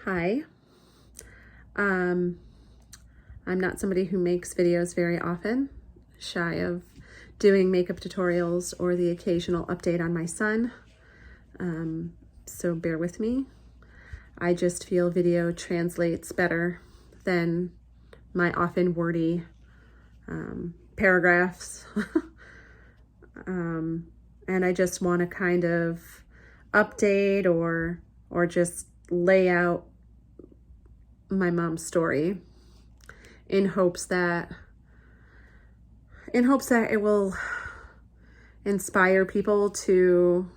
Hi. Um, I'm not somebody who makes videos very often, shy of doing makeup tutorials or the occasional update on my son. So bear with me. I just feel video translates better than my often wordy paragraphs. And I just want to kind of update or just lay out my mom's story in hopes that it will inspire people to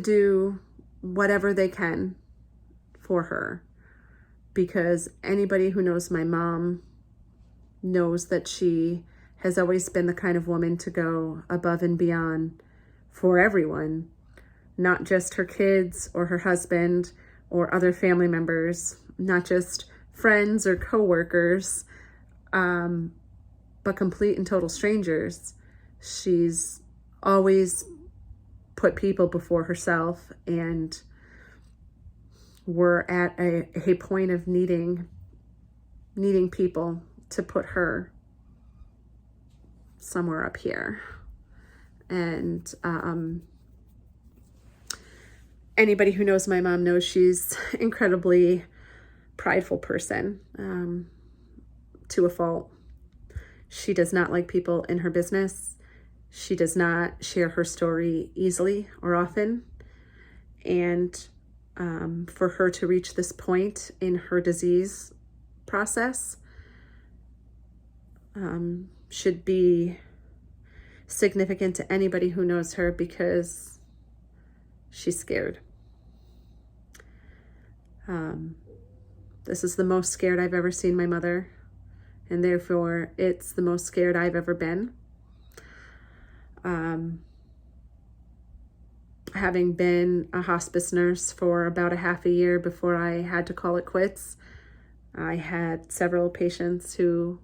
do whatever they can for her, because anybody who knows my mom knows that she has always been the kind of woman to go above and beyond for everyone, not just her kids or her husband or other family members, not just friends or coworkers, but complete and total strangers. She's always put people before herself, and we're at a point of needing people to put her somewhere up here. And anybody who knows my mom knows she's incredibly prideful person, to a fault. She does not like people in her business. She does not share her story easily or often. And for her to reach this point in her disease process should be significant to anybody who knows her, because she's scared. This is the most scared I've ever seen my mother, and therefore it's the most scared I've ever been. Having been a hospice nurse for about a half a year before I had to call it quits, I had several patients who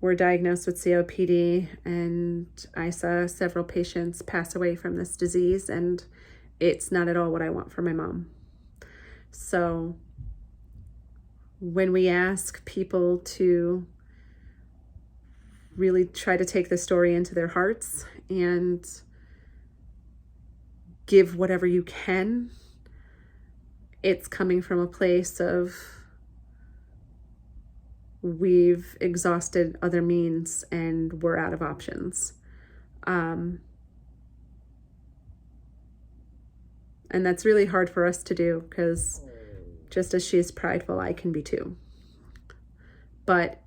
were diagnosed with COPD, and I saw several patients pass away from this disease, and it's not at all what I want for my mom. So when we ask people to really try to take the story into their hearts and give whatever you can, it's coming from a place of, we've exhausted other means and we're out of options. And that's really hard for us to do, because just as she's prideful, I can be too. But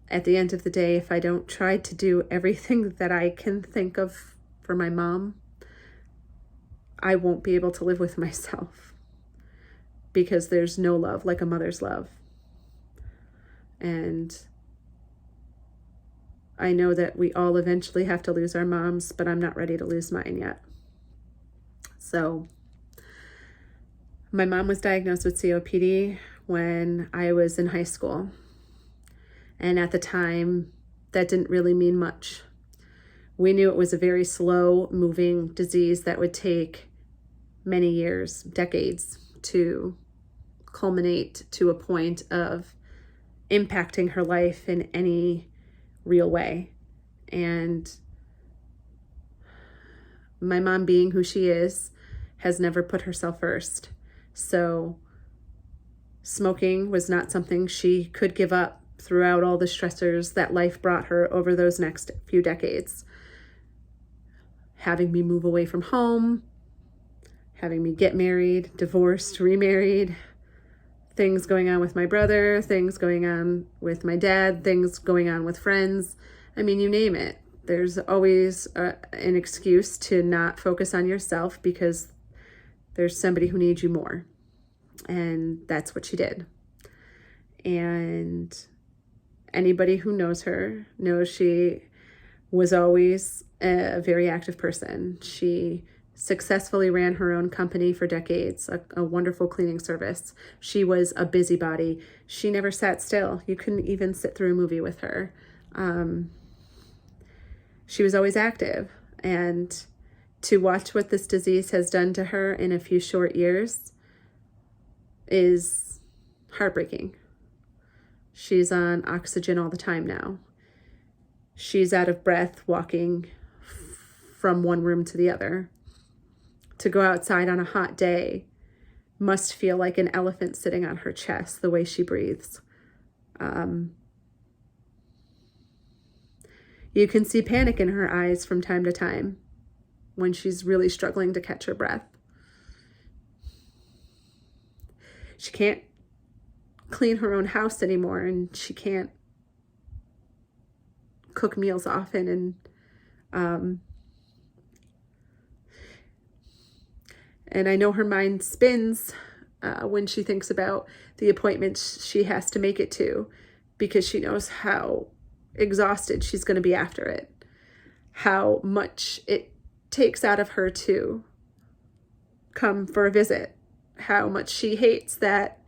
at the end of the day, if I don't try to do everything that I can think of for my mom, I won't be able to live with myself, because there's no love like a mother's love. And I know that we all eventually have to lose our moms, but I'm not ready to lose mine yet. So my mom was diagnosed with COPD when I was in high school. And at the time, that didn't really mean much. We knew it was a very slow moving disease that would take many years, decades, to culminate to a point of impacting her life in any real way. And my mom, being who she is, has never put herself first. So smoking was not something she could give up throughout all the stressors that life brought her over those next few decades. Having me move away from home, having me get married, divorced, remarried, things going on with my brother, things going on with my dad, things going on with friends. I mean, you name it. There's always an excuse to not focus on yourself because there's somebody who needs you more. And that's what she did. And anybody who knows her knows she was always a very active person. She successfully ran her own company for decades, a wonderful cleaning service. She was a busybody. She never sat still. You couldn't even sit through a movie with her. She was always active. And to watch what this disease has done to her in a few short years, is heartbreaking. She's on oxygen all the time now. She's out of breath walking from one room to the other. To go outside on a hot day must feel like an elephant sitting on her chest, the way she breathes. You can see panic in her eyes from time to time when she's really struggling to catch her breath. She can't clean her own house anymore, and she can't cook meals often, and I know her mind spins when she thinks about the appointments she has to make it to, because she knows how exhausted she's going to be after it, how much it takes out of her to come for a visit, how much she hates that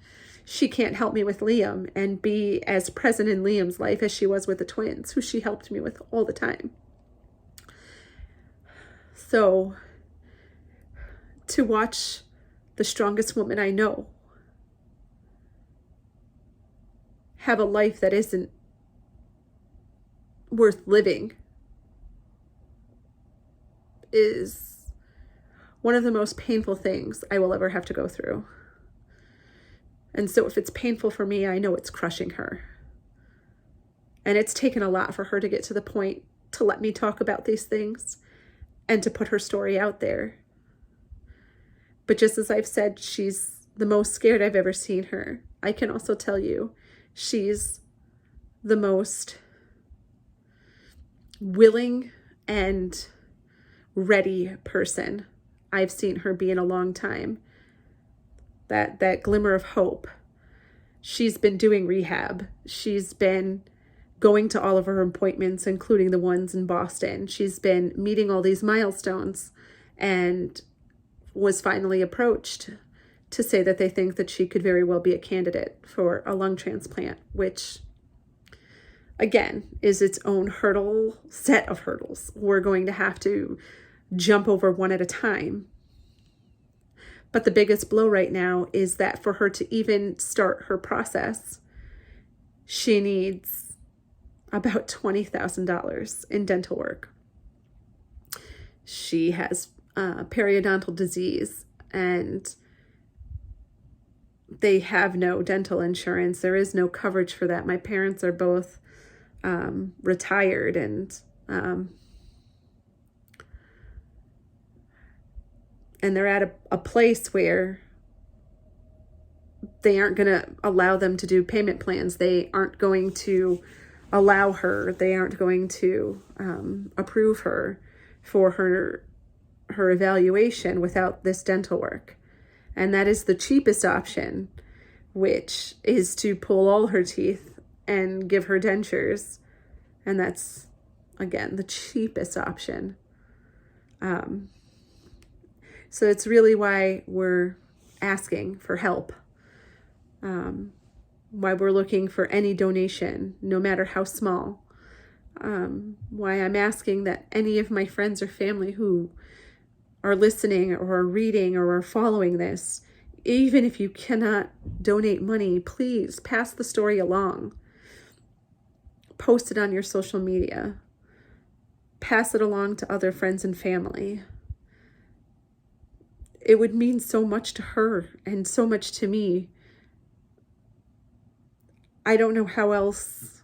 she can't help me with Liam and be as present in Liam's life as she was with the twins, who she helped me with all the time. So to watch the strongest woman I know have a life that isn't worth living is one of the most painful things I will ever have to go through. And so if it's painful for me, I know it's crushing her. And it's taken a lot for her to get to the point to let me talk about these things and to put her story out there. But just as I've said, she's the most scared I've ever seen her. I can also tell you she's the most willing and ready person I've seen her be in a long time. That glimmer of hope. She's been doing rehab. She's been going to all of her appointments, including the ones in Boston. She's been meeting all these milestones and was finally approached to say that they think that she could very well be a candidate for a lung transplant, which, again, is its own set of hurdles. We're going to have to jump over one at a time. But the biggest blow right now is that for her to even start her process, she needs about $20,000 in dental work. She has periodontal disease, and they have no dental insurance. There is no coverage for that. My parents are both retired, and they're at a place where they aren't going to allow them to do payment plans. They aren't going to allow her. They aren't going to approve her for her evaluation without this dental work. And that is the cheapest option, which is to pull all her teeth and give her dentures. And that's, again, the cheapest option. So it's really why we're asking for help, why we're looking for any donation, no matter how small, why I'm asking that any of my friends or family who are listening or are reading or are following this, even if you cannot donate money, please pass the story along. Post it on your social media. Pass it along to other friends and family. It would mean so much to her and so much to me. I don't know how else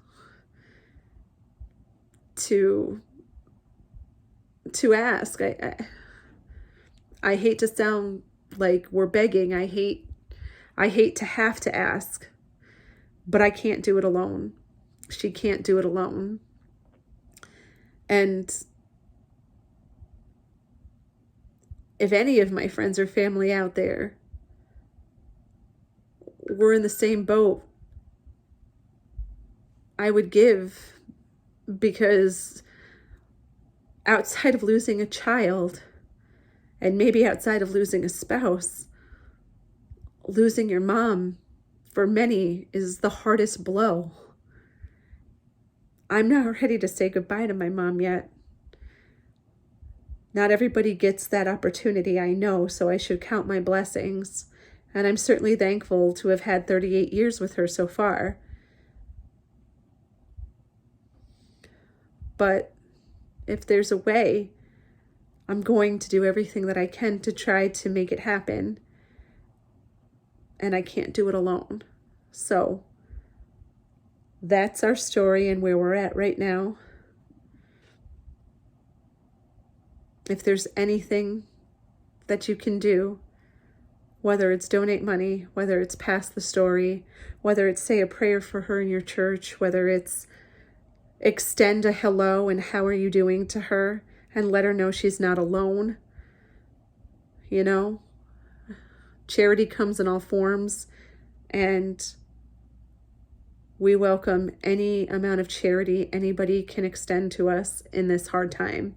to ask. I hate to sound like we're begging. I hate to have to ask, but I can't do it alone. She can't do it alone. And if any of my friends or family out there were in the same boat, I would give, because outside of losing a child, and maybe outside of losing a spouse, losing your mom for many is the hardest blow. I'm not ready to say goodbye to my mom yet. Not everybody gets that opportunity, I know, so I should count my blessings And I'm certainly thankful to have had 38 years with her so far. But if there's a way, I'm going to do everything that I can to try to make it happen. And I can't do it alone. So that's our story and where we're at right now. If there's anything that you can do, whether it's donate money, whether it's pass the story, whether it's say a prayer for her in your church, whether it's extend a hello and how are you doing to her and let her know she's not alone. You know, charity comes in all forms, and we welcome any amount of charity anybody can extend to us in this hard time.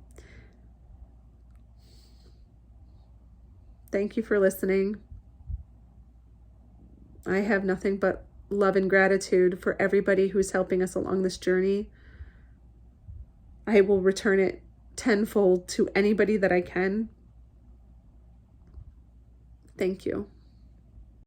Thank you for listening. I have nothing but love and gratitude for everybody who's helping us along this journey. I will return it tenfold to anybody that I can. Thank you.